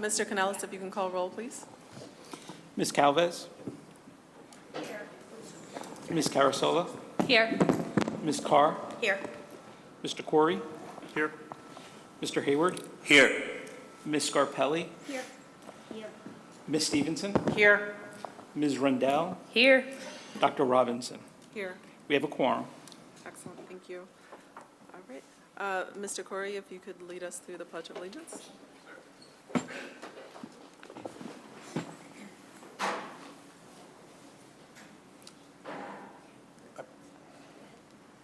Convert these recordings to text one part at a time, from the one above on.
Mr. Canellis, if you can call roll, please. Ms. Calvez? Ms. Carasola? Here. Ms. Carr? Here. Mr. Corey? Here. Mr. Hayward? Here. Ms. Scarpelli? Here. Ms. Stevenson? Here. Ms. Rundell? Here. Dr. Robinson? Here. We have a quorum. Excellent, thank you. All right. Mr. Corey, if you could lead us through the Pledge of Allegiance.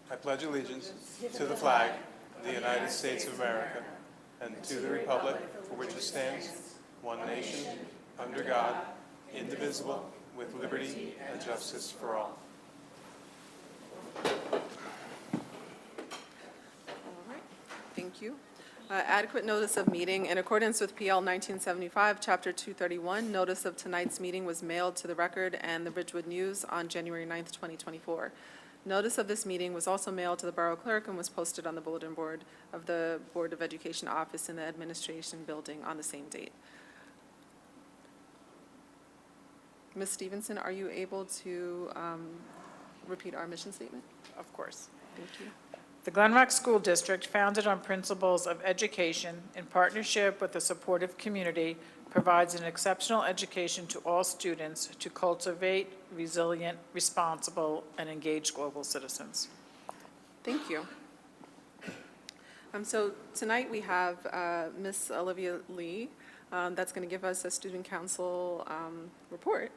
I pledge allegiance to the flag of the United States of America and to the republic for which it stands, one nation, under God, indivisible, with liberty and justice for all. All right, thank you. Adequate notice of meeting. In accordance with PL 1975, Chapter 231, notice of tonight's meeting was mailed to the Record and the Ridgewood News on January 9th, 2024. Notice of this meeting was also mailed to the Borough Clerk and was posted on the bulletin board of the Board of Education office in the Administration Building on the same date. Ms. Stevenson, are you able to repeat our mission statement? Of course. Thank you. The Glen Rock School District, founded on principles of education in partnership with a supportive community, provides an exceptional education to all students to cultivate resilient, responsible, and engaged global citizens. Thank you. So tonight we have Ms. Olivia Lee that's going to give us a student council report.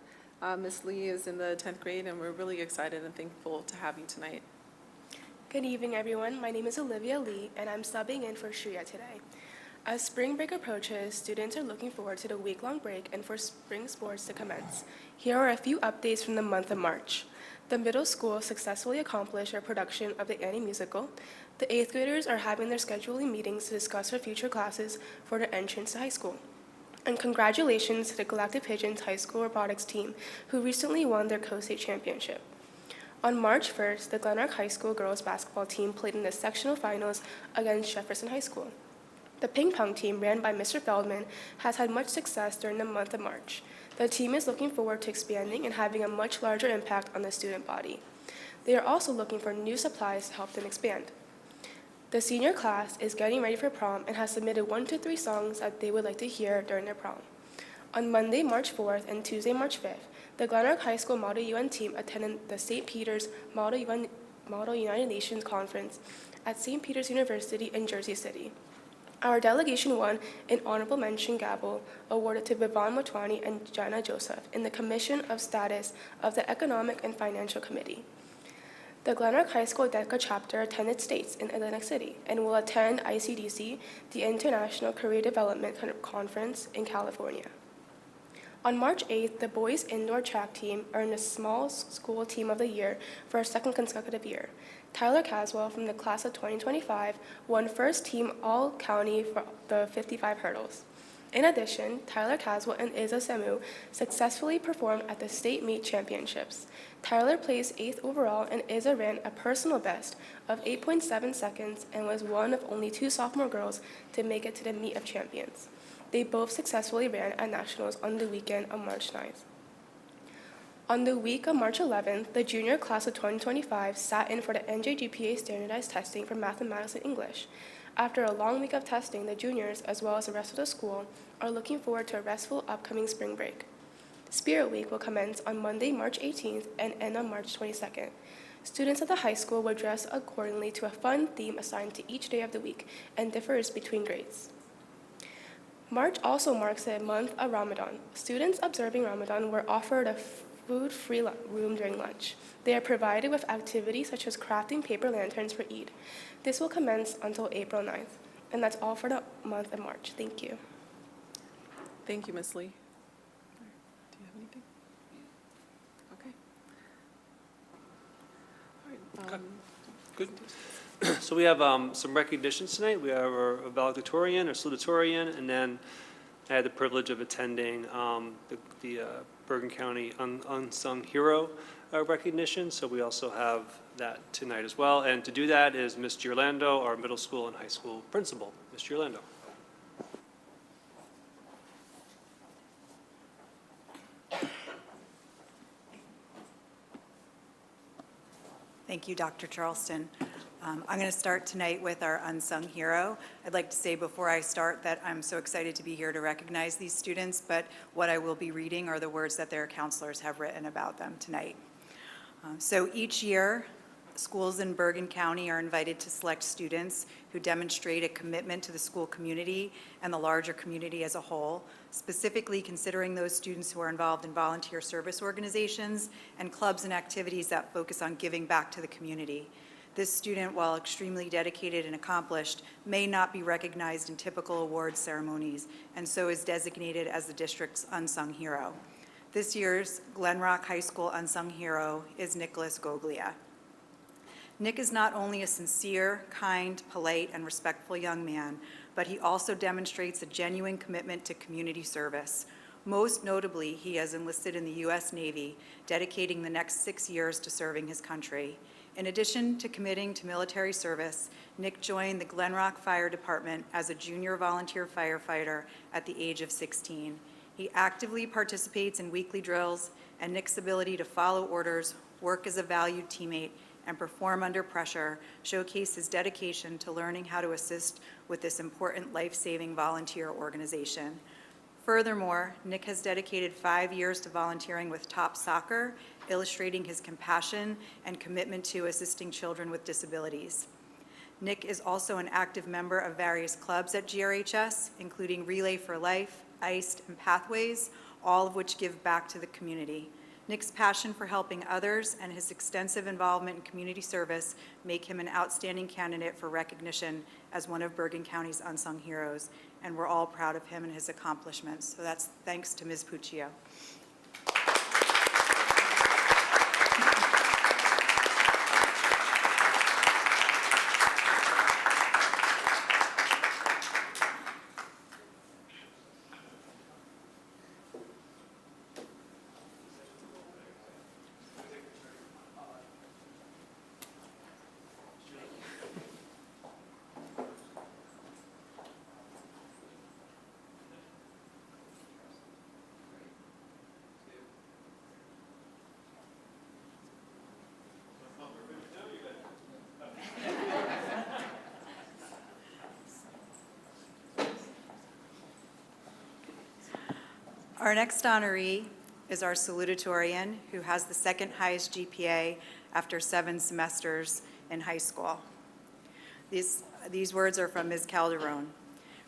Ms. Lee is in the 10th grade, and we're really excited and thankful to have you tonight. Good evening, everyone. My name is Olivia Lee, and I'm subbing in for Shreya today. As spring break approaches, students are looking forward to the week-long break and for spring sports to commence. Here are a few updates from the month of March. The middle school successfully accomplished a production of the Annie musical. The 8th graders are having their scheduling meetings to discuss their future classes for their entrance to high school. And congratulations to the Galactic Pigeons High School robotics team, who recently won their co-state championship. On March 1st, the Glen Rock High School girls basketball team played in the sectional finals against Jefferson High School. The ping pong team, ran by Mr. Feldman, has had much success during the month of March. The team is looking forward to expanding and having a much larger impact on the student body. They are also looking for new supplies to help them expand. The senior class is getting ready for prom and has submitted 1 to 3 songs that they would like to hear during their prom. On Monday, March 4th and Tuesday, March 5th, the Glen Rock High School Model UN team attended the St. Peter's Model United Nations Conference at St. Peter's University in Jersey City. Our delegation won an honorable mention gavel awarded to Vivon Motwani and Jana Joseph in the Commission of Status of the Economic and Financial Committee. The Glen Rock High School DECA chapter attended States in Atlantic City and will attend ICDC, the International Career Development Conference in California. On March 8th, the boys indoor track team earned the Small School Team of the Year for a second consecutive year. Tyler Caswell from the class of 2025 won first team all-county for the 55 hurdles. In addition, Tyler Caswell and Isa Semu successfully performed at the state meet championships. Tyler placed 8th overall, and Isa ran a personal best of 8.7 seconds and was one of only 2 sophomore girls to make it to the meet of champions. They both successfully ran at nationals on the weekend of March 9th. On the week of March 11th, the junior class of 2025 sat in for the NJGPA standardized testing for mathematics and English. After a long week of testing, the juniors, as well as the rest of the school, are looking forward to a restful upcoming spring break. Spirit Week will commence on Monday, March 18th and end on March 22nd. Students at the high school will dress accordingly to a fun theme assigned to each day of the week and differs between grades. March also marks the month of Ramadan. Students observing Ramadan were offered a food-free room during lunch. They are provided with activities such as crafting paper lanterns for Eid. This will commence until April 9th. And that's all for the month of March. Thank you. Thank you, Ms. Lee. Do you have anything? Okay. All right. Good. So we have some recognitions tonight. We have our valedictorian or salutatorian, and then I had the privilege of attending the Bergen County Unsung Hero recognition. So we also have that tonight as well. And to do that is Ms. Girlando, our middle school and high school principal. Ms. Girlando. Thank you, Dr. Charleston. I'm going to start tonight with our unsung hero. I'd like to say before I start that I'm so excited to be here to recognize these students, but what I will be reading are the words that their counselors have written about them tonight. So each year, schools in Bergen County are invited to select students who demonstrate a commitment to the school community and the larger community as a whole, specifically considering those students who are involved in volunteer service organizations and clubs and activities that focus on giving back to the community. This student, while extremely dedicated and accomplished, may not be recognized in typical awards ceremonies, and so is designated as the district's unsung hero. This year's Glen Rock High School unsung hero is Nicholas Goglia. Nick is not only a sincere, kind, polite, and respectful young man, but he also demonstrates a genuine commitment to community service. Most notably, he has enlisted in the U.S. Navy, dedicating the next 6 years to serving his country. In addition to committing to military service, Nick joined the Glen Rock Fire Department as a junior volunteer firefighter at the age of 16. He actively participates in weekly drills, and Nick's ability to follow orders, work as a valued teammate, and perform under pressure showcase his dedication to learning how to assist with this important life-saving volunteer organization. Furthermore, Nick has dedicated 5 years to volunteering with Top Soccer, illustrating his compassion and commitment to assisting children with disabilities. Nick is also an active member of various clubs at GRHS, including Relay for Life, ICED, and Pathways, all of which give back to the community. Nick's passion for helping others and his extensive involvement in community service make him an outstanding candidate for recognition as one of Bergen County's unsung heroes, and we're all proud of him and his accomplishments. So that's thanks to Ms. Puccio. Our next honoree is our salutatorian, who has the second highest GPA after 7 semesters in high school. These words are from Ms. Calderon.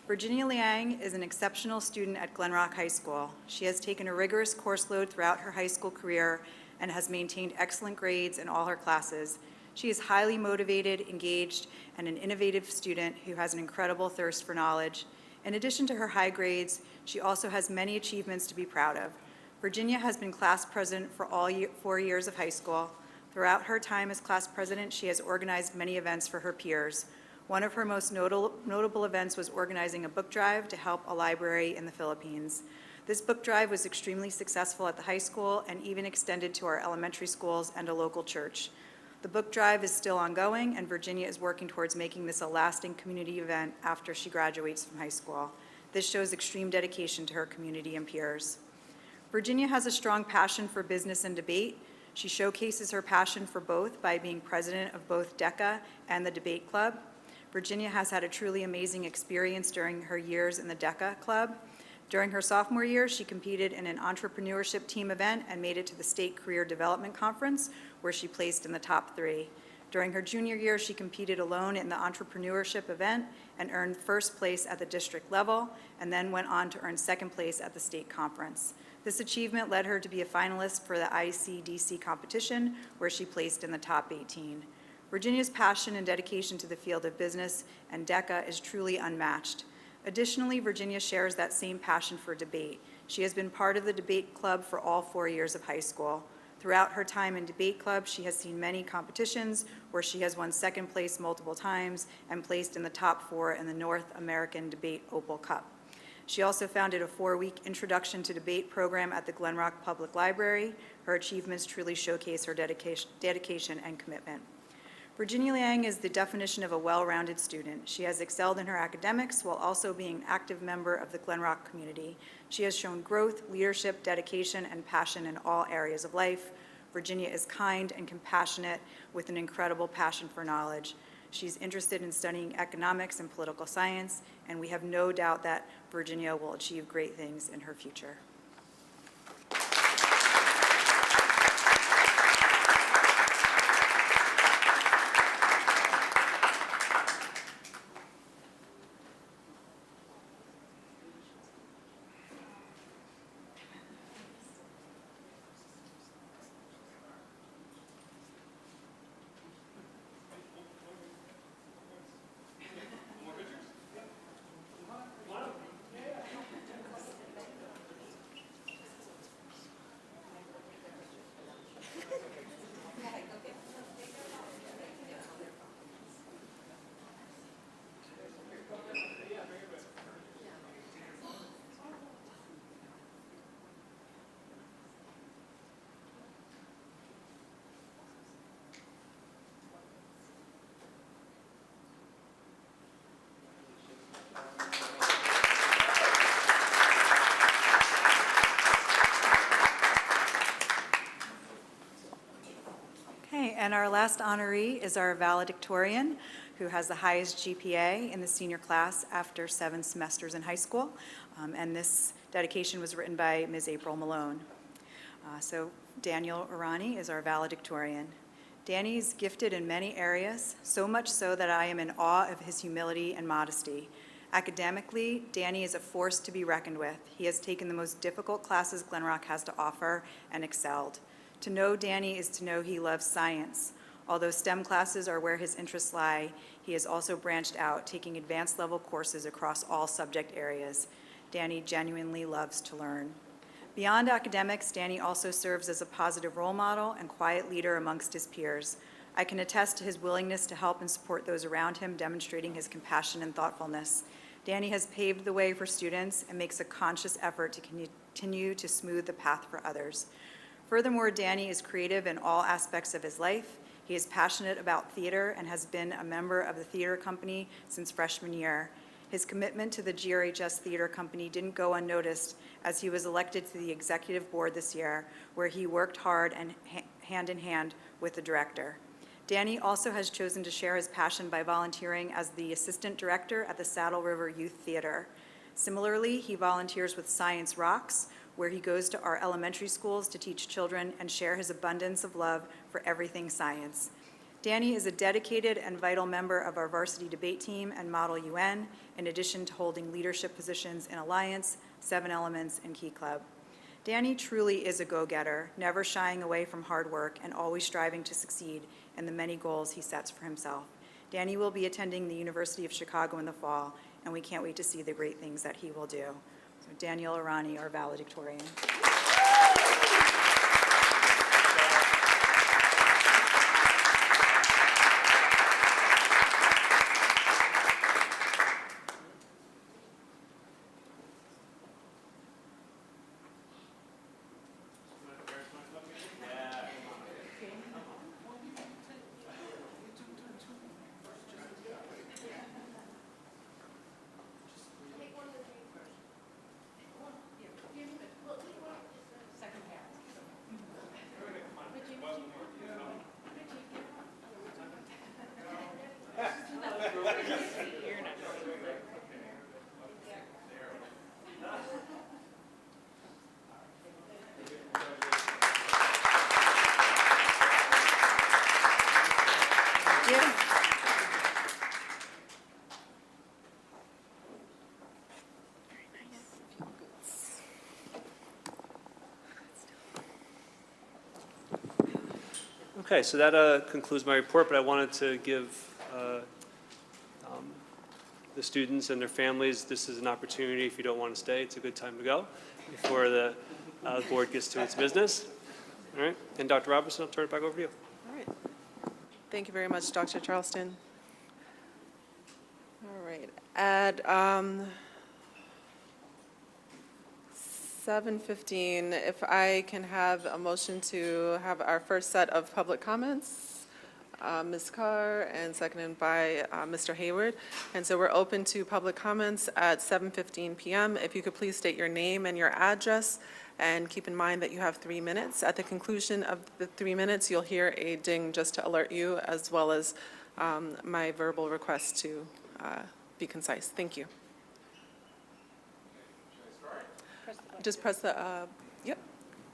Virginia Liang is an exceptional student at Glen Rock High School. She has taken a rigorous course load throughout her high school career and has maintained excellent grades in all her classes. She is highly motivated, engaged, and an innovative student who has an incredible thirst for knowledge. In addition to her high grades, she also has many achievements to be proud of. Virginia has been class president for all 4 years of high school. Throughout her time as class president, she has organized many events for her peers. One of her most notable events was organizing a book drive to help a library in the Philippines. This book drive was extremely successful at the high school and even extended to our elementary schools and a local church. The book drive is still ongoing, and Virginia is working towards making this a lasting community event after she graduates from high school. This shows extreme dedication to her community and peers. Virginia has a strong passion for business and debate. She showcases her passion for both by being president of both DECA and the Debate Club. Virginia has had a truly amazing experience during her years in the DECA Club. During her sophomore year, she competed in an entrepreneurship team event and made it to the State Career Development Conference, where she placed in the top 3. During her junior year, she competed alone in the entrepreneurship event and earned first place at the district level, and then went on to earn second place at the state conference. This achievement led her to be a finalist for the ICDC competition, where she placed in the top 18. Virginia's passion and dedication to the field of business and DECA is truly unmatched. Additionally, Virginia shares that same passion for debate. She has been part of the debate club for all 4 years of high school. Throughout her time in debate club, she has seen many competitions where she has won second place multiple times and placed in the top 4 in the North American Debate Opal Cup. She also founded a 4-week introduction to debate program at the Glen Rock Public Library. Her achievements truly showcase her dedication and commitment. Virginia Liang is the definition of a well-rounded student. She has excelled in her academics while also being an active member of the Glen Rock community. She has shown growth, leadership, dedication, and passion in all areas of life. Virginia is kind and compassionate with an incredible passion for knowledge. She's interested in studying economics and political science, and we have no doubt that Virginia will achieve great things in her future. Okay, and our last honoree is our valedictorian, who has the highest GPA in the senior class after 7 semesters in high school. And this dedication was written by Ms. April Malone. So Daniel Arani is our valedictorian. Danny is gifted in many areas, so much so that I am in awe of his humility and modesty. Academically, Danny is a force to be reckoned with. He has taken the most difficult classes Glen Rock has to offer and excelled. To know Danny is to know he loves science. Although STEM classes are where his interests lie, he has also branched out, taking advanced level courses across all subject areas. Danny genuinely loves to learn. Beyond academics, Danny also serves as a positive role model and quiet leader amongst his peers. I can attest to his willingness to help and support those around him, demonstrating his compassion and thoughtfulness. Danny has paved the way for students and makes a conscious effort to continue to smooth the path for others. Furthermore, Danny is creative in all aspects of his life. He is passionate about theater and has been a member of the theater company since freshman year. His commitment to the GRHS Theater Company didn't go unnoticed, as he was elected to the executive board this year, where he worked hard and hand in hand with the director. Danny also has chosen to share his passion by volunteering as the assistant director at the Saddle River Youth Theater. Similarly, he volunteers with Science Rocks, where he goes to our elementary schools to teach children and share his abundance of love for everything science. Danny is a dedicated and vital member of our varsity debate team and Model UN, in addition to holding leadership positions in Alliance, 7 Elements, and Key Club. Danny truly is a go-getter, never shying away from hard work and always striving to succeed in the many goals he sets for himself. Danny will be attending the University of Chicago in the fall, and we can't wait to see the great things that he will do. So Daniel Arani, our valedictorian. Okay, so that concludes my report, but I wanted to give the students and their families, this is an opportunity. If you don't want to stay, it's a good time to go before the board gets to its business. All right, and Dr. Robertson, I'll turn it back over to you. All right. Thank you very much, Dr. Charleston. All right. At 7:15, if I can have a motion to have our first set of public comments. Ms. Carr and seconded by Mr. Hayward. And so we're open to public comments at 7:15 PM. If you could please state your name and your address, and keep in mind that you have 3 minutes. At the conclusion of the 3 minutes, you'll hear a ding just to alert you, as well as my verbal request to be concise. Thank you. Just press the, yep.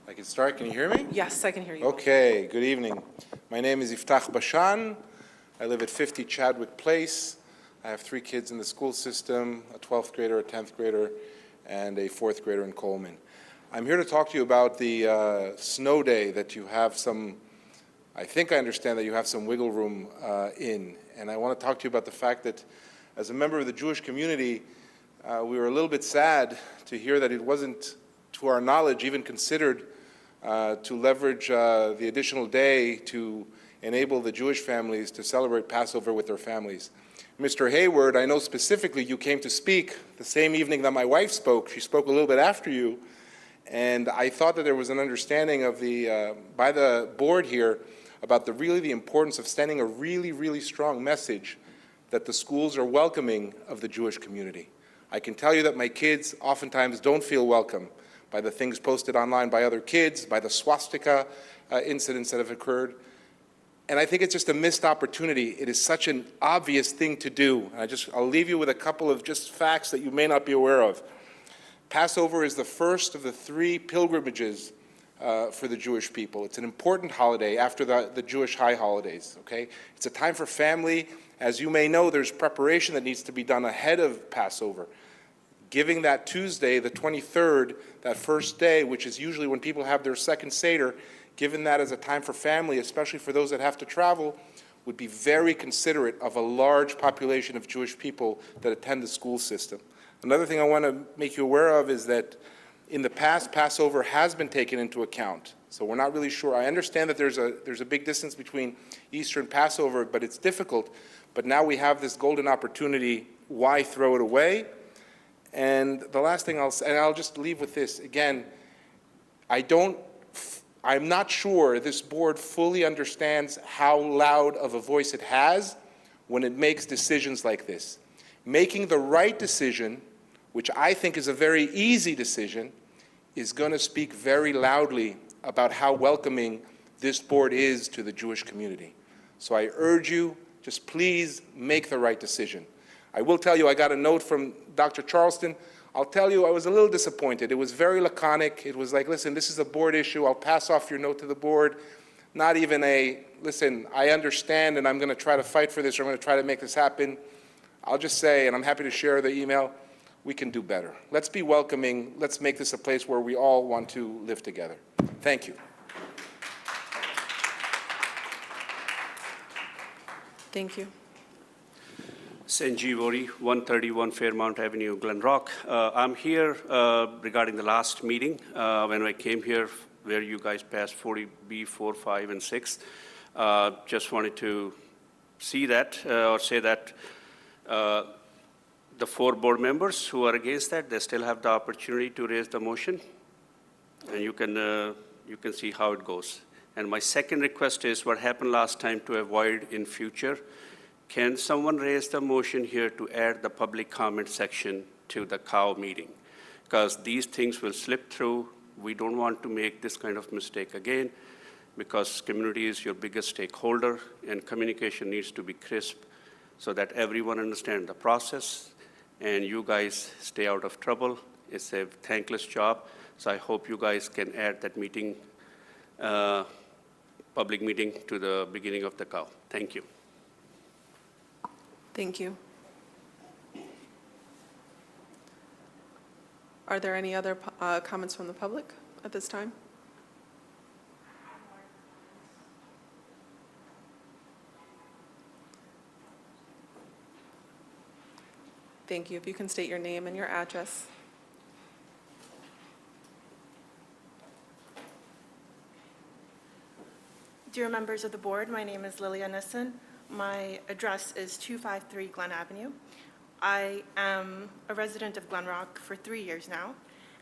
I can start. Can you hear me? Yes, I can hear you. Okay, good evening. My name is Iftach Bashan. I live at 50 Chadwick Place. I have 3 kids in the school system, a 12th grader, a 10th grader, and a 4th grader in Coleman. I'm here to talk to you about the snow day that you have some, I think I understand that you have some wiggle room in. And I want to talk to you about the fact that as a member of the Jewish community, we were a little bit sad to hear that it wasn't, to our knowledge, even considered to leverage the additional day to enable the Jewish families to celebrate Passover with their families. Mr. Hayward, I know specifically you came to speak the same evening that my wife spoke. She spoke a little bit after you, and I thought that there was an understanding of by the board here about the importance of sending a really strong message that the schools are welcoming of the Jewish community. I can tell you that my kids oftentimes don't feel welcome by the things posted online by other kids, by the swastika incidents that have occurred. And I think it's just a missed opportunity. It is such an obvious thing to do. I'll leave you with a couple of just facts that you may not be aware of. Passover is the first of the 3 pilgrimages for the Jewish people. It's an important holiday after the Jewish high holidays, okay? It's a time for family. As you may know, there's preparation that needs to be done ahead of Passover. Giving that Tuesday, the 23rd, that first day, which is usually when people have their second Seder, given that as a time for family, especially for those that have to travel, would be very considerate of a large population of Jewish people that attend the school system. Another thing I want to make you aware of is that in the past, Passover has been taken into account. So we're not really sure. I understand that there's a big distance between Easter and Passover, but it's difficult. But now we have this golden opportunity. Why throw it away? And the last thing I'll just leave with this. Again, I'm not sure this board fully understands how loud of a voice it has when it makes decisions like this. Making the right decision, which I think is a very easy decision, is going to speak very loudly about how welcoming this board is to the Jewish community. So I urge you, just please make the right decision. I will tell you, I got a note from Dr. Charleston. I'll tell you, I was a little disappointed. It was very laconic. It was like, listen, this is a board issue. I'll pass off your note to the board. Not even listen, I understand and I'm going to try to fight for this, or I'm going to try to make this happen. I'll just say, and I'm happy to share the email, we can do better. Let's be welcoming. Let's make this a place where we all want to live together. Thank you. Thank you. Sanjeev Ori, 131 Fairmount Avenue, Glen Rock. I'm here regarding the last meeting when I came here where you guys passed 40B, 4, 5, and 6. Just wanted to see that or say that the 4 board members who are against that, they still have the opportunity to raise the motion, and you can see how it goes. And my second request is what happened last time to avoid in future. Can someone raise the motion here to add the public comment section to the COW meeting? Because these things will slip through. We don't want to make this kind of mistake again, because community is your biggest stakeholder and communication needs to be crisp so that everyone understands the process and you guys stay out of trouble. It's a thankless job. So I hope you guys can add that meeting, public meeting to the beginning of the COW. Thank you. Thank you. Are there any other comments from the public at this time? Thank you. If you can state your name and your address. Dear members of the board, my name is Lilia Nissen. My address is 253 Glen Avenue. I am a resident of Glen Rock for 3 years now,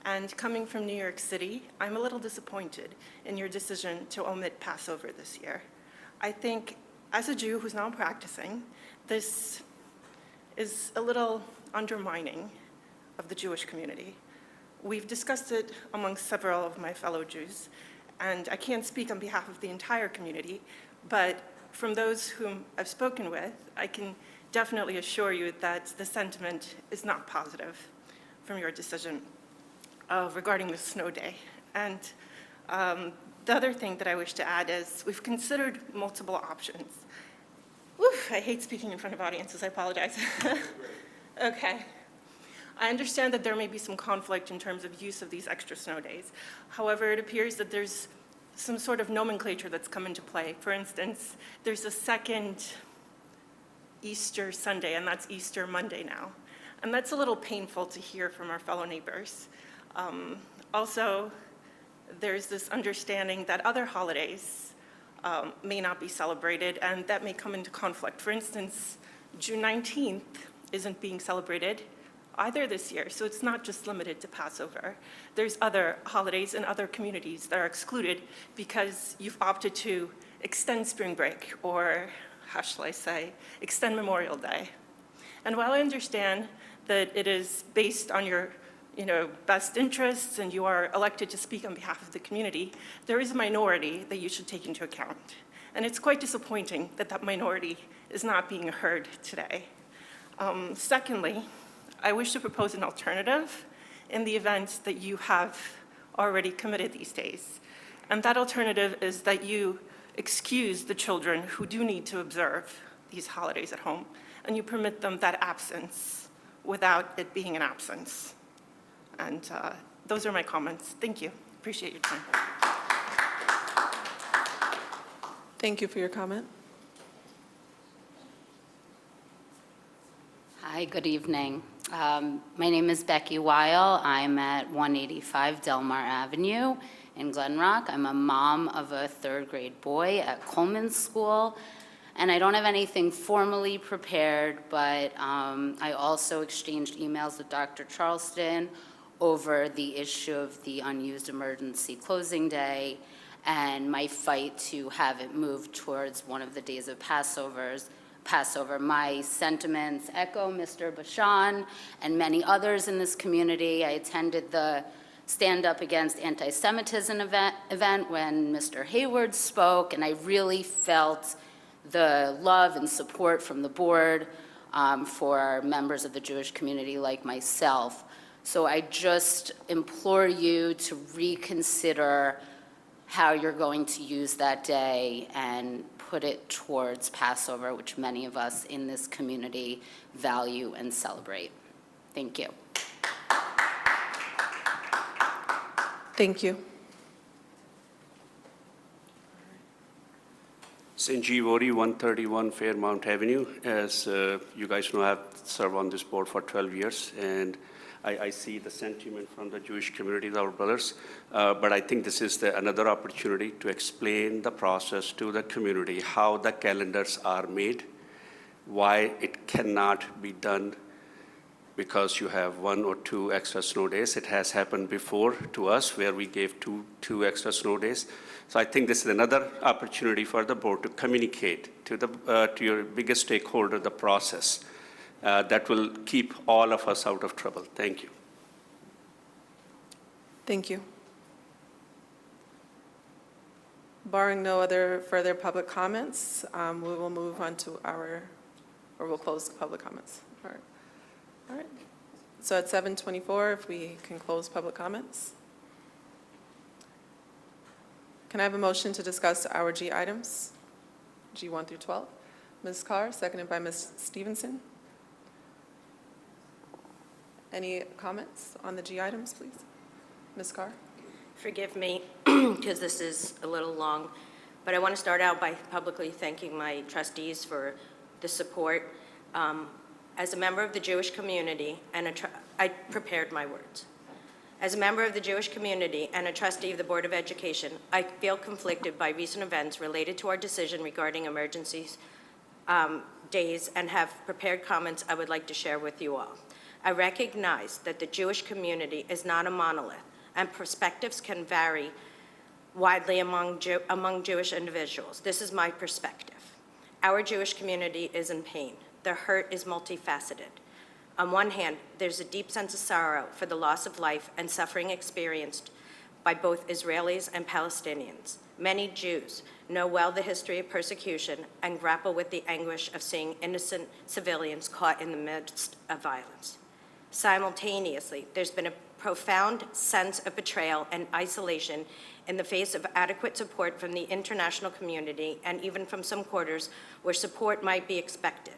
and coming from New York City, I'm a little disappointed in your decision to omit Passover this year. I think as a Jew who's now practicing, this is a little undermining of the Jewish community. We've discussed it among several of my fellow Jews, and I can't speak on behalf of the entire community, but from those whom I've spoken with, I can definitely assure you that the sentiment is not positive from your decision regarding the snow day. And the other thing that I wish to add is we've considered multiple options. Oof, I hate speaking in front of audiences, I apologize. Okay. I understand that there may be some conflict in terms of use of these extra snow days. However, it appears that there's some sort of nomenclature that's come into play. For instance, there's a second Easter Sunday, and that's Easter Monday now. And that's a little painful to hear from our fellow neighbors. Also, there's this understanding that other holidays may not be celebrated, and that may come into conflict. For instance, June 19th isn't being celebrated either this year, so it's not just limited to Passover. There's other holidays in other communities that are excluded because you've opted to extend spring break, or how shall I say, extend Memorial Day. And while I understand that it is based on your best interests and you are elected to speak on behalf of the community, there is a minority that you should take into account. And it's quite disappointing that that minority is not being heard today. Secondly, I wish to propose an alternative in the event that you have already committed these days. And that alternative is that you excuse the children who do need to observe these holidays at home, and you permit them that absence without it being an absence. And those are my comments. Thank you. Appreciate your time. Thank you for your comment. Hi, good evening. My name is Becky Weil. I'm at 185 Delmar Avenue in Glen Rock. I'm a mom of a third grade boy at Coleman School. And I don't have anything formally prepared, but I also exchanged emails with Dr. Charleston over the issue of the unused emergency closing day and my fight to have it moved towards one of the days of Passover. My sentiments echo Mr. Bashan and many others in this community. I attended the Stand Up Against Anti-Semitism event when Mr. Hayward spoke, and I really felt the love and support from the board for members of the Jewish community like myself. So I just implore you to reconsider how you're going to use that day and put it towards Passover, which many of us in this community value and celebrate. Thank you. Thank you. St. Givori, 131 Fairmount Avenue. As you guys know, I've served on this board for 12 years, and I see the sentiment from the Jewish community, our brothers, but I think this is another opportunity to explain the process to the community, how the calendars are made, why it cannot be done because you have 1 or 2 extra snow days. It has happened before to us where we gave two extra snow days. So I think this is another opportunity for the board to communicate to your biggest stakeholder the process. That will keep all of us out of trouble. Thank you. Thank you. Barring no other further public comments, we will move on to we'll close public comments. All right. All right. So at 7:24, if we can close public comments. Can I have a motion to discuss our G items, G1 through 12? Ms. Carr, seconded by Ms. Stevenson. Any comments on the G items, please? Ms. Carr? Forgive me, because this is a little long, but I want to start out by publicly thanking my trustees for the support. As a member of the Jewish community, I prepared my words. As a member of the Jewish community and a trustee of the Board of Education, I feel conflicted by recent events related to our decision regarding emergencies days and have prepared comments I would like to share with you all. I recognize that the Jewish community is not a monolith, and perspectives can vary widely among Jewish individuals. This is my perspective. Our Jewish community is in pain. The hurt is multifaceted. On one hand, there's a deep sense of sorrow for the loss of life and suffering experienced by both Israelis and Palestinians. Many Jews know well the history of persecution and grapple with the anguish of seeing innocent civilians caught in the midst of violence. Simultaneously, there's been a profound sense of betrayal and isolation in the face of adequate support from the international community and even from some quarters where support might be expected.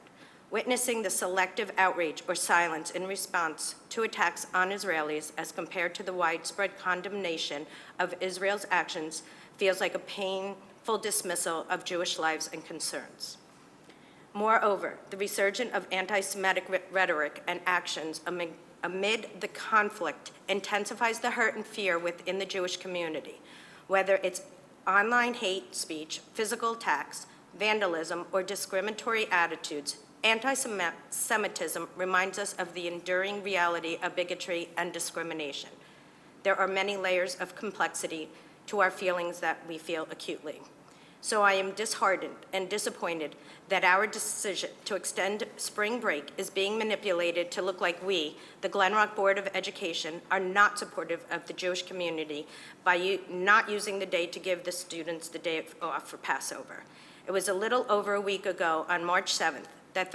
Witnessing the selective outrage or silence in response to attacks on Israelis as compared to the widespread condemnation of Israel's actions feels like a painful dismissal of Jewish lives and concerns. Moreover, the resurgence of anti-Semitic rhetoric and actions amid the conflict intensifies the hurt and fear within the Jewish community, whether it's online hate speech, physical attacks, vandalism, or discriminatory attitudes. Anti-Semitism reminds us of the enduring reality of bigotry and discrimination. There are many layers of complexity to our feelings that we feel acutely. So I am disheartened and disappointed that our decision to extend spring break is being manipulated to look like we, the Glen Rock Board of Education, are not supportive of the Jewish community by not using the day to give the students the day off for Passover. It was a little over a week ago, on March 7th, that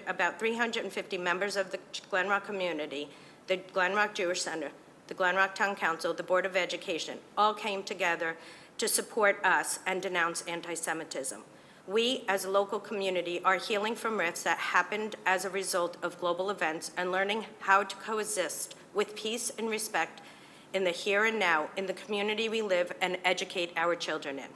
about 350 members of the Glen Rock community, the Glen Rock Jewish Center, the Glen Rock Town Council, the Board of Education, all came together to support us and denounce anti-Semitism. We, as a local community, are healing from rifts that happened as a result of global events and learning how to coexist with peace and respect in the here and now in the community we live and educate our children in.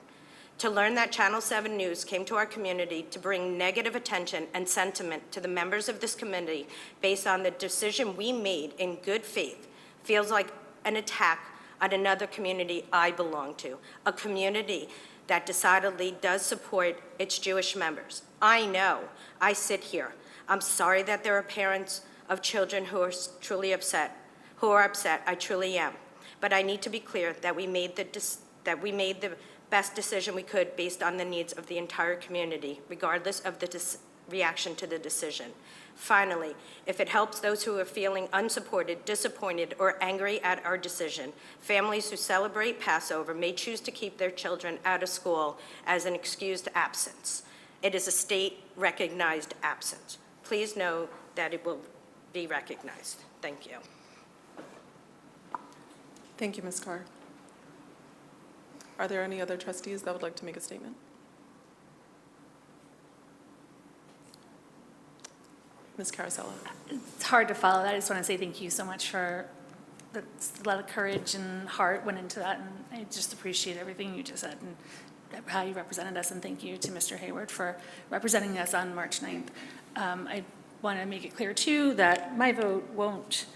To learn that Channel 7 News came to our community to bring negative attention and sentiment to the members of this committee based on the decision we made in good faith feels like an attack on another community I belong to, a community that decidedly does support its Jewish members. I know, I sit here. I'm sorry that there are parents of children who are truly upset, I truly am. But I need to be clear that we made the best decision we could based on the needs of the entire community, regardless of the reaction to the decision. Finally, if it helps those who are feeling unsupported, disappointed, or angry at our decision, families who celebrate Passover may choose to keep their children out of school as an excused absence. It is a state-recognized absence. Please know that it will be recognized. Thank you. Thank you, Ms. Carr. Are there any other trustees that would like to make a statement? Ms. Carosella. It's hard to follow that. I just want to say thank you so much for a lot of courage and heart went into that, and I just appreciate everything you just said and how you represented us, and thank you to Mr. Hayward for representing us on March 9th. I want to make it clear, too, that my vote won't,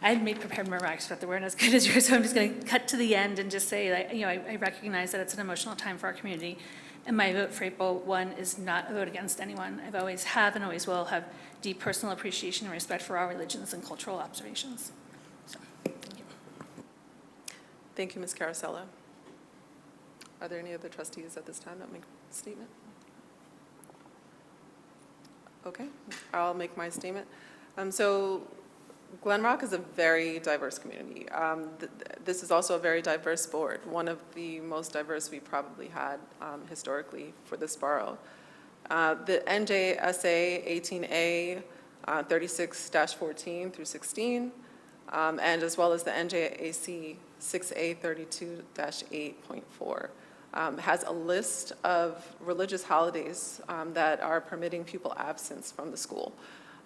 I had made prepared remarks, but they weren't as good as yours, so I'm just going to cut to the end and just say that, I recognize that it's an emotional time for our community, and my vote for April 1 is not a vote against anyone. I've always have and always will have deep personal appreciation and respect for our religions and cultural observations. So, thank you. Thank you, Ms. Carosella. Are there any other trustees at this time that make a statement? Okay, I'll make my statement. So Glen Rock is a very diverse community. This is also a very diverse board, one of the most diverse we probably had historically for this borough. The NJSA 18A 36-14 through 16, and as well as the NJAC 6A 32-8.4 has a list of religious holidays that are permitting pupil absence from the school.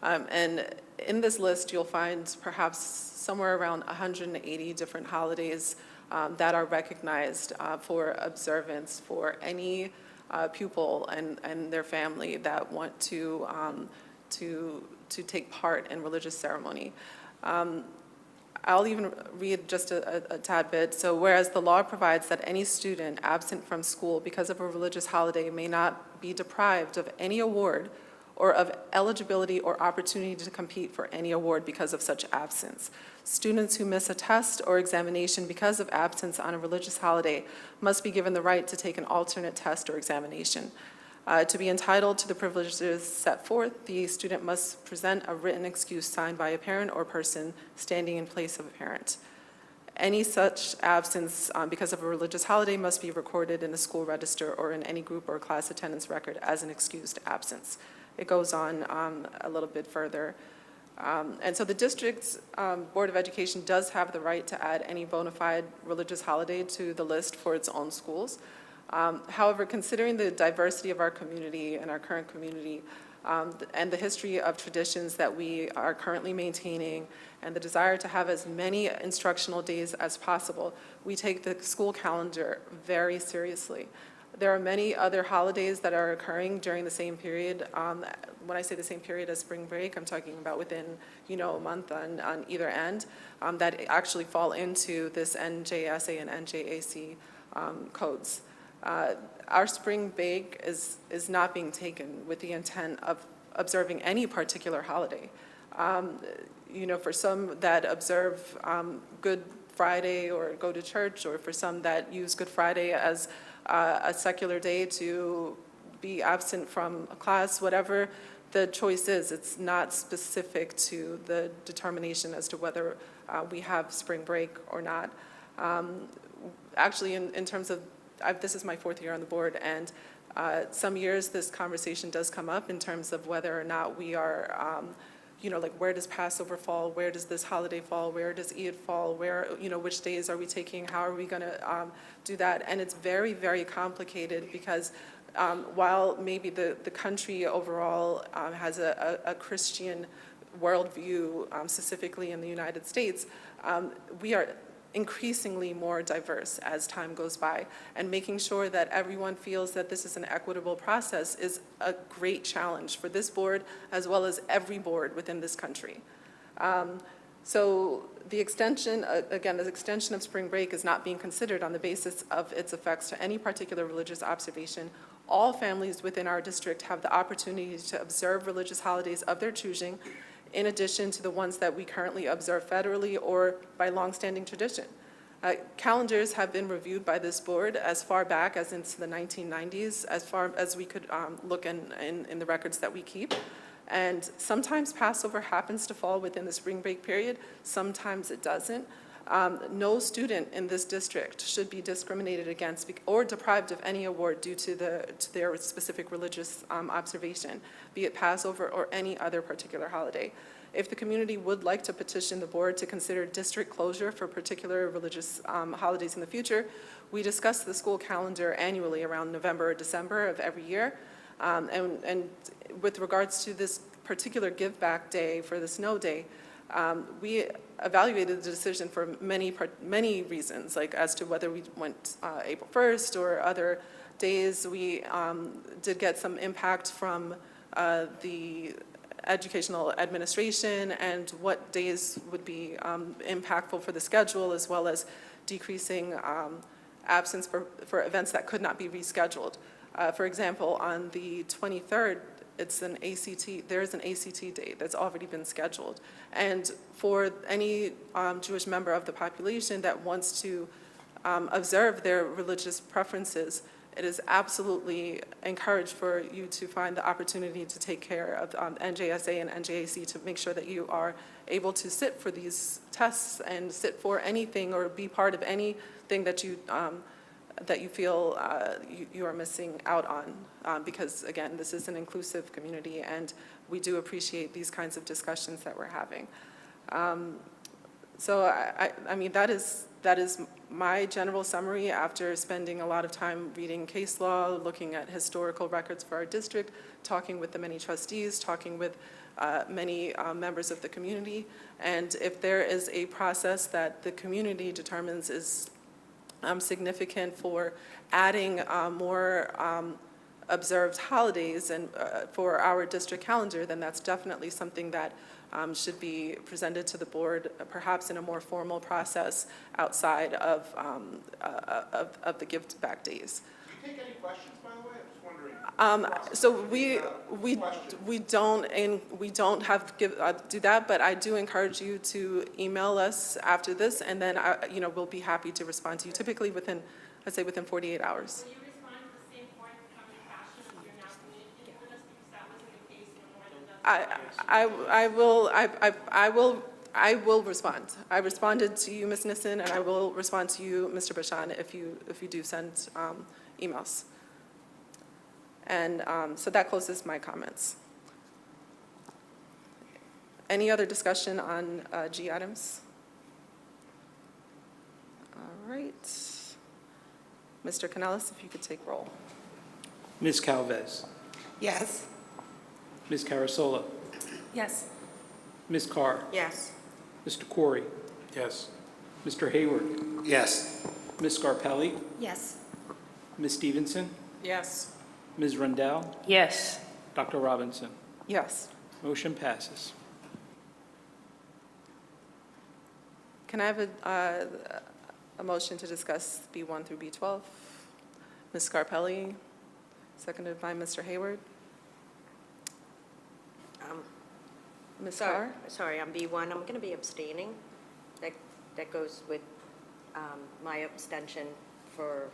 And in this list, you'll find perhaps somewhere around 180 different holidays that are recognized for observance for any pupil and their family that want to take part in religious ceremony. I'll even read just a tad bit. So whereas the law provides that any student absent from school because of a religious holiday may not be deprived of any award or of eligibility or opportunity to compete for any award because of such absence. Students who miss a test or examination because of absence on a religious holiday must be given the right to take an alternate test or examination. To be entitled to the privileges set forth, the student must present a written excuse signed by a parent or person standing in place of a parent. Any such absence because of a religious holiday must be recorded in the school register or in any group or class attendance record as an excused absence. It goes on a little bit further. And so the district's Board of Education does have the right to add any bona fide religious holiday to the list for its own schools. However, considering the diversity of our community and our current community, and the history of traditions that we are currently maintaining, and the desire to have as many instructional days as possible, we take the school calendar very seriously. There are many other holidays that are occurring during the same period. When I say the same period as spring break, I'm talking about within, a month on either end, that actually fall into this NJSA and NJAC codes. Our spring break is not being taken with the intent of observing any particular holiday. For some that observe Good Friday or go to church, or for some that use Good Friday as a secular day to be absent from a class, whatever the choice is, it's not specific to the determination as to whether we have spring break or not. Actually, in terms of, this is my 4th year on the board, and some years this conversation does come up in terms of whether or not we are, where does Passover fall? Where does this holiday fall? Where does Eid fall? Where, which days are we taking? How are we going to do that? And it's very, very complicated because while maybe the country overall has a Christian worldview, specifically in the United States, we are increasingly more diverse as time goes by, and making sure that everyone feels that this is an equitable process is a great challenge for this board as well as every board within this country. So the extension, again, the extension of spring break is not being considered on the basis of its effects to any particular religious observation. All families within our district have the opportunity to observe religious holidays of their choosing, in addition to the ones that we currently observe federally or by longstanding tradition. Calendars have been reviewed by this board as far back as into the 1990s, as far as we could look in the records that we keep. And sometimes Passover happens to fall within the spring break period, sometimes it doesn't. No student in this district should be discriminated against or deprived of any award due to their specific religious observation, be it Passover or any other particular holiday. If the community would like to petition the board to consider district closure for particular religious holidays in the future, we discuss the school calendar annually around November or December of every year. And with regards to this particular Give Back Day for the snow day, we evaluated the decision for many reasons, like as to whether we went April 1st or other days. We did get some impact from the educational administration and what days would be impactful for the schedule, as well as decreasing absence for events that could not be rescheduled. For example, on the 23rd, it's an ACT, there is an ACT day that's already been scheduled. And for any Jewish member of the population that wants to observe their religious preferences, it is absolutely encouraged for you to find the opportunity to take care of NJSA and NJAC to make sure that you are able to sit for these tests and sit for anything or be part of anything that you feel you are missing out on, because again, this is an inclusive community and we do appreciate these kinds of discussions that we're having. So I mean, that is my general summary after spending a lot of time reading case law, looking at historical records for our district, talking with the many trustees, talking with many members of the community. And if there is a process that the community determines is significant for adding more observed holidays and for our district calendar, then that's definitely something that should be presented to the board, perhaps in a more formal process outside of the Give Back Days. Do you take any questions, by the way? I'm just wondering. So we don't have do that, but I do encourage you to email us after this, and then we'll be happy to respond to you. Typically within, I'd say within 48 hours. Will you respond to the same point in coming fashion as you're now I will respond. I responded to you, Ms. Nissen, and I will respond to you, Mr. Bashan, if you do send emails. And so that closes my comments. Any other discussion on G items? All right. Mr. Canales, if you could take roll. Ms. Calvez, Yes. Ms. Carasola, Yes. Ms. Carr, Yes. Mr. Corey, Yes. Mr. Hayward, Yes. Ms. Scarpelli, Yes. Ms. Stevenson, Yes. Ms. Rendell, Yes. Dr. Robinson. Yes. Motion passes. Can I have a motion to discuss B1 through B12? Ms. Scarpelli, seconded by Mr. Hayward. Ms. Carr? Sorry, on B1, I'm going to be abstaining. That goes with my abstention for,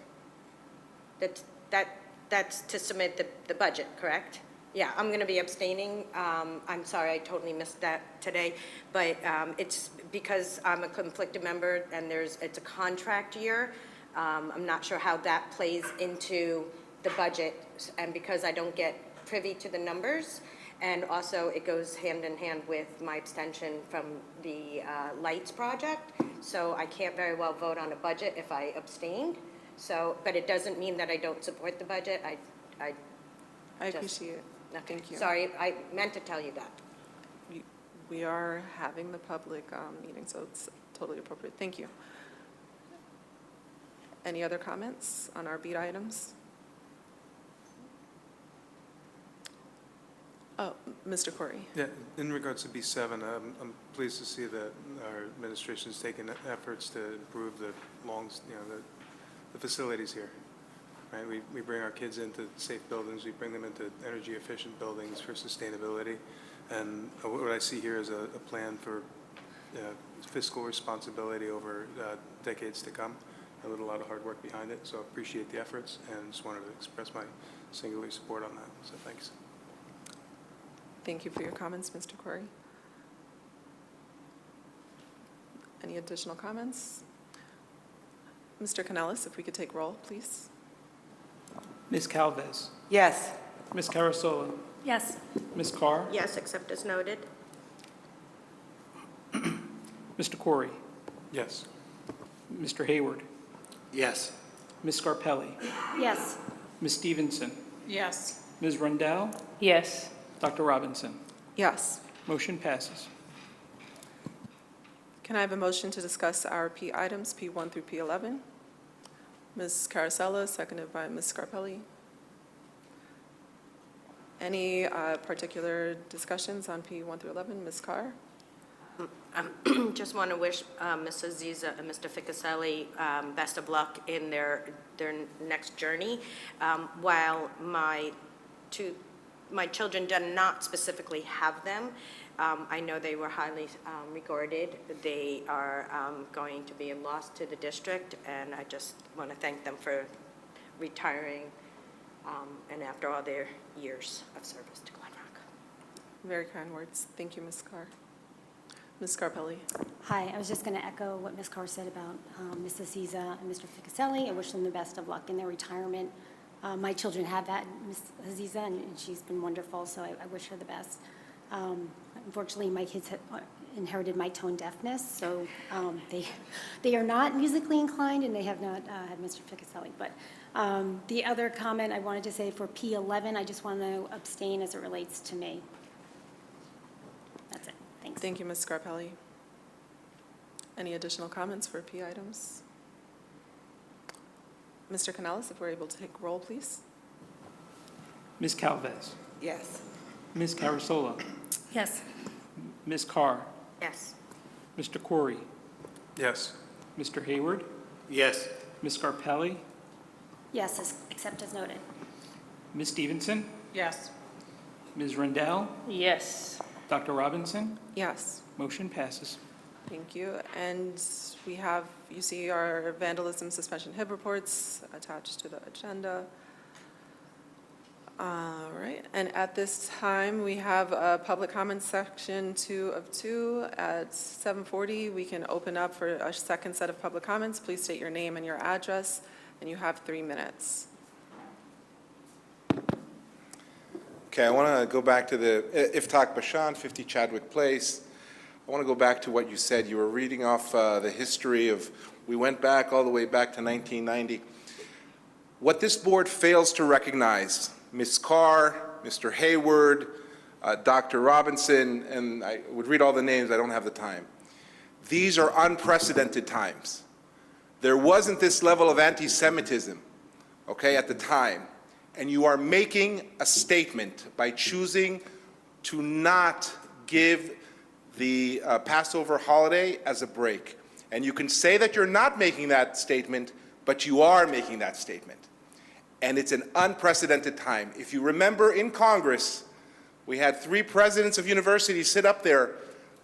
that's to submit the budget, correct? Yeah, I'm going to be abstaining. I'm sorry, I totally missed that today, but it's because I'm a conflicted member and it's a contract year. I'm not sure how that plays into the budget, and because I don't get privy to the numbers, and also it goes hand in hand with my abstention from the lights project, so I can't very well vote on a budget if I abstained. So, but it doesn't mean that I don't support the budget. I just- appreciate it. Thank you. Sorry, I meant to tell you that. We are having the public meeting, so it's totally appropriate. Thank you. Any other comments on our beat items? Oh, Mr. Corey. Yeah, in regards to B7, I'm pleased to see that our administration has taken efforts to improve the facilities here. Right, we bring our kids into safe buildings, we bring them into energy efficient buildings for sustainability. And what I see here is a plan for fiscal responsibility over decades to come. With a lot of hard work behind it, so I appreciate the efforts and just wanted to express my singular support on that, so thanks. Thank you for your comments, Mr. Corey. Any additional comments? Mr. Canales, if we could take roll, please. Ms. Calvez, Yes. Ms. Carasola, Yes. Ms. Carr, Yes, except as noted. Mr. Corey, Yes. Mr. Hayward, Yes. Ms. Scarpelli, Yes. Ms. Stevenson, Yes. Ms. Rendell, Yes. Dr. Robinson. Yes. Motion passes. Can I have a motion to discuss our P items, P1 through P11? Ms. Carasella, seconded by Ms. Scarpelli. Any particular discussions on P1 through 11? Ms. Carr? Just want to wish Ms. Aziza and Mr. Ficaselli best of luck in their next journey. While my children did not specifically have them, I know they were highly regarded. They are going to be a loss to the district, and I just want to thank them for retiring and after all their years of service to Glen Rock. Very kind words. Thank you, Ms. Carr. Ms. Scarpelli? Hi, I was just going to echo what Ms. Carr said about Ms. Aziza and Mr. Ficaselli. I wish them the best of luck in their retirement. My children have that, Ms. Aziza, and she's been wonderful, so I wish her the best. Unfortunately, my kids have inherited my tone deafness, so they are not musically inclined, and they have not had Mr. Ficaselli. But the other comment I wanted to say for P11, I just want to abstain as it relates to me. That's it. Thanks. Thank you, Ms. Scarpelli. Any additional comments for P items? Mr. Canales, if we're able to take roll, please. Ms. Calvez, Yes. Ms. Carasola, Yes. Ms. Carr, Yes. Mr. Corey, Yes. Mr. Hayward, Yes. Ms. Scarpelli, Yes, except as noted. Ms. Stevenson, Yes. Ms. Rendell, Yes. Dr. Robinson. Yes. Motion passes. Thank you. And we have, you see our vandalism suspension HIB reports attached to the agenda. All right, and at this time, we have a public comment section 2 of 2. At 7:40, we can open up for a second set of public comments. Please state your name and your address, and you have 3 minutes. Okay, I want to go back to the Iftach Bashan, 50 Chadwick Place. I want to go back to what you said. You were reading off the history of, we went back all the way back to 1990. What this board fails to recognize, Ms. Carr, Mr. Hayward, Dr. Robinson, and I would read all the names, I don't have the time. These are unprecedented times. There wasn't this level of anti-Semitism, okay, at the time. And you are making a statement by choosing to not give the Passover holiday as a break. And you can say that you're not making that statement, but you are making that statement. And it's an unprecedented time. If you remember in Congress, we had 3 presidents of universities sit up there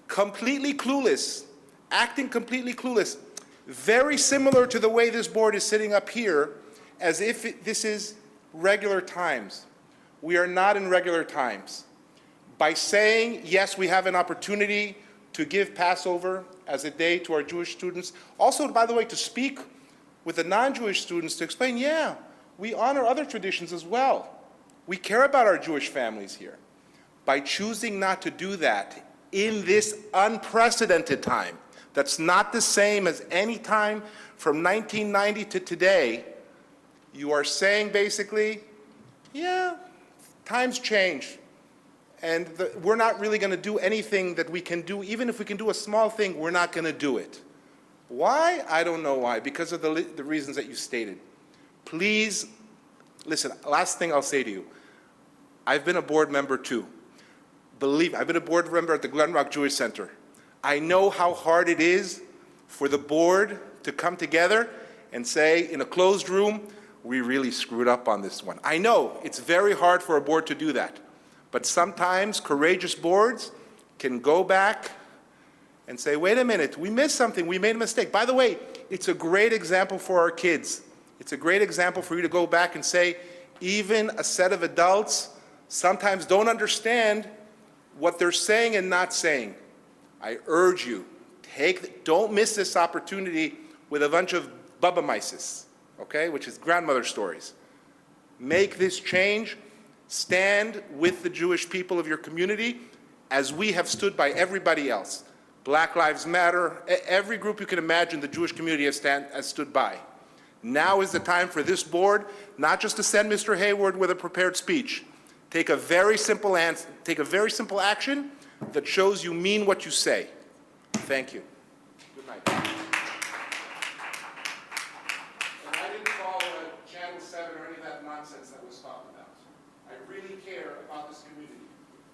completely clueless, acting completely clueless, very similar to the way this board is sitting up here, as if this is regular times. We are not in regular times. By saying, yes, we have an opportunity to give Passover as a day to our Jewish students, also, by the way, to speak with the non-Jewish students to explain, yeah, we honor other traditions as well. We care about our Jewish families here. By choosing not to do that in this unprecedented time, that's not the same as any time from 1990 to today, you are saying basically, yeah, times change. And we're not really going to do anything that we can do. Even if we can do a small thing, we're not going to do it. Why? I don't know why. Because of the reasons that you stated. Please, listen, last thing I'll say to you. I've been a board member too. I've been a board member at the Glen Rock Jewish Center. I know how hard it is for the board to come together and say, in a closed room, we really screwed up on this one. I know it's very hard for a board to do that. But sometimes courageous boards can go back and say, wait a minute, we missed something, we made a mistake. By the way, it's a great example for our kids. It's a great example for you to go back and say, even a set of adults sometimes don't understand what they're saying and not saying. I urge you, don't miss this opportunity with a bunch of Bubba Mises, okay, which is grandmother stories. Make this change. Stand with the Jewish people of your community as we have stood by everybody else. Black Lives Matter, every group you can imagine the Jewish community has stood by. Now is the time for this board, not just to send Mr. Hayward with a prepared speech. Take a very simple action that shows you mean what you say. Thank you. Good night. And I didn't follow Channel 7 or any of that nonsense that was talked about. I really care about this community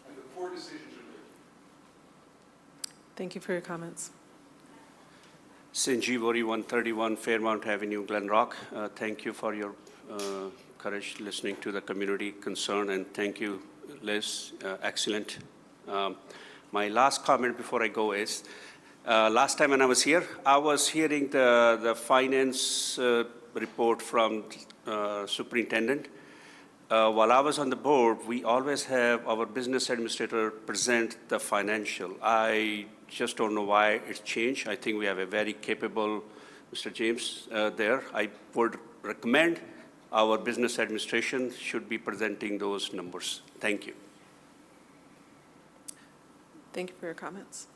and the poor decisions you're making. Thank you for your comments. Sanjeev Ori, 131 Fairmount Avenue, Glen Rock. Thank you for your courage listening to the community concern, and thank you, Liz. Excellent. My last comment before I go is, last time when I was here, I was hearing the finance report from superintendent. While I was on the board, we always have our business administrator present the financial. I just don't know why it's changed. I think we have a very capable Mr. James there. I would recommend our business administration should be presenting those numbers. Thank you. Thank you for your comments.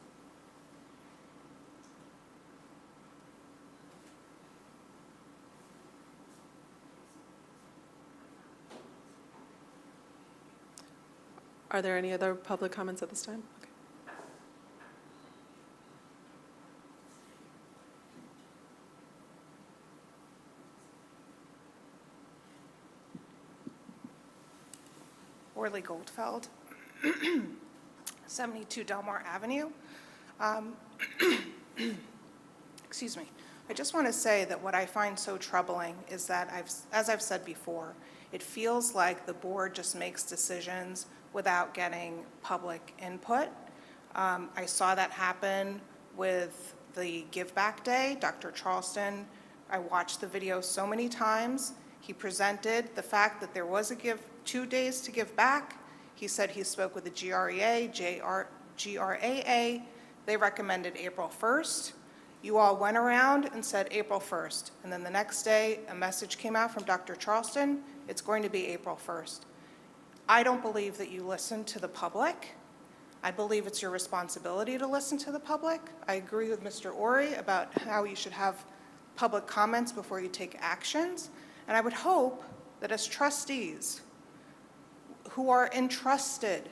Are there any other public comments at this time? Okay. Orly Goldfeld, 72 Delmar Avenue. Excuse me. I just want to say that what I find so troubling is that, as I've said before, it feels like the board just makes decisions without getting public input. I saw that happen with the Give Back Day. Dr. Charleston, I watched the video so many times. He presented the fact that there was a Give 2 days to give back. He said he spoke with the GREA, GRAA. They recommended April 1st. You all went around and said April 1st. And then the next day, a message came out from Dr. Charleston, it's going to be April 1st. I don't believe that you listened to the public. I believe it's your responsibility to listen to the public. I agree with Mr. Ori about how you should have public comments before you take actions. And I would hope that as trustees who are entrusted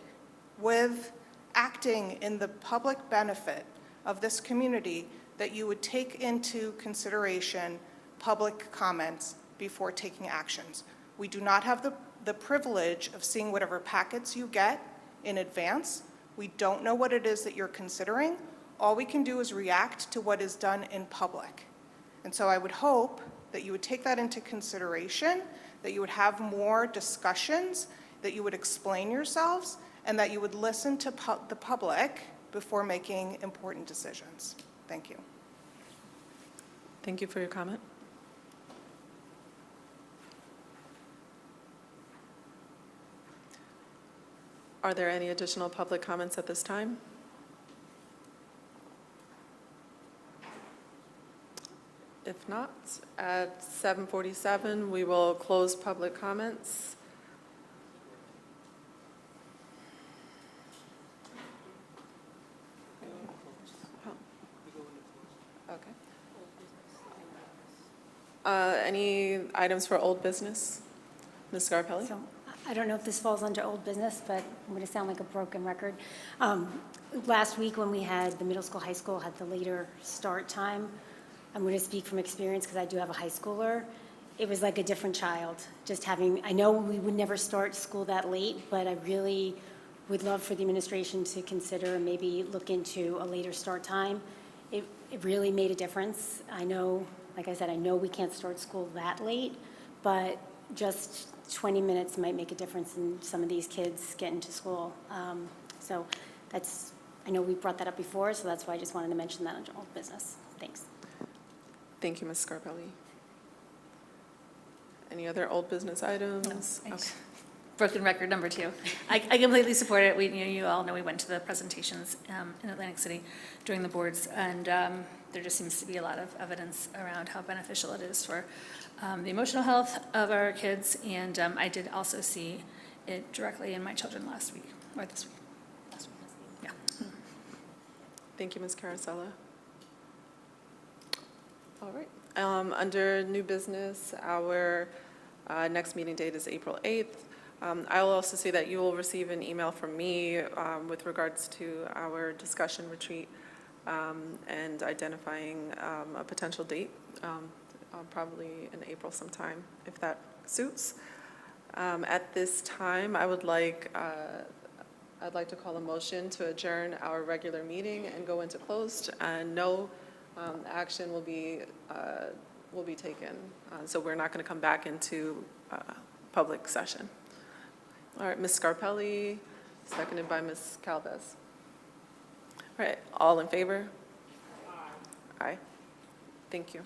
with acting in the public benefit of this community, that you would take into consideration public comments before taking actions. We do not have the privilege of seeing whatever packets you get in advance. We don't know what it is that you're considering. All we can do is react to what is done in public. And so I would hope that you would take that into consideration, that you would have more discussions, that you would explain yourselves, and that you would listen to the public before making important decisions. Thank you. Thank you for your comment. Are there any additional public comments at this time? If not, at 7:47, we will close public comments. Okay. Any items for old business? Ms. Scarpelli? So I don't know if this falls under old business, but I'm going to sound like a broken record. Last week when we had the middle school, high school had the later start time, I'm going to speak from experience because I do have a high schooler. It was like a different child. Just having, I know we would never start school that late, but I really would love for the administration to consider and maybe look into a later start time. It really made a difference. I know, like I said, I know we can't start school that late, but just 20 minutes might make a difference in some of these kids getting to school. So that's, I know we brought that up before, so that's why I just wanted to mention that under old business. Thanks. Thank you, Ms. Scarpelli. Any other old business items? No, Okay. Broken record number 2. I completely support it. You all know we went to the presentations in Atlantic City during the boards, and there just seems to be a lot of evidence around how beneficial it is for the emotional health of our kids, and I did also see it directly in my children last week, or this week. Last week. Yeah. Thank you, Ms. Carasella. All right. Under new business, our next meeting date is April 8th. I will also say that you will receive an email from me with regards to our discussion retreat and identifying a potential date, probably in April sometime, if that suits. At this time, I'd like to call a motion to adjourn our regular meeting and go into closed, and no action will be taken. So we're not going to come back into public session. All right, Ms. Scarpelli, seconded by Ms. Calvez. All right, all in favor? Aye. Aye. Thank you.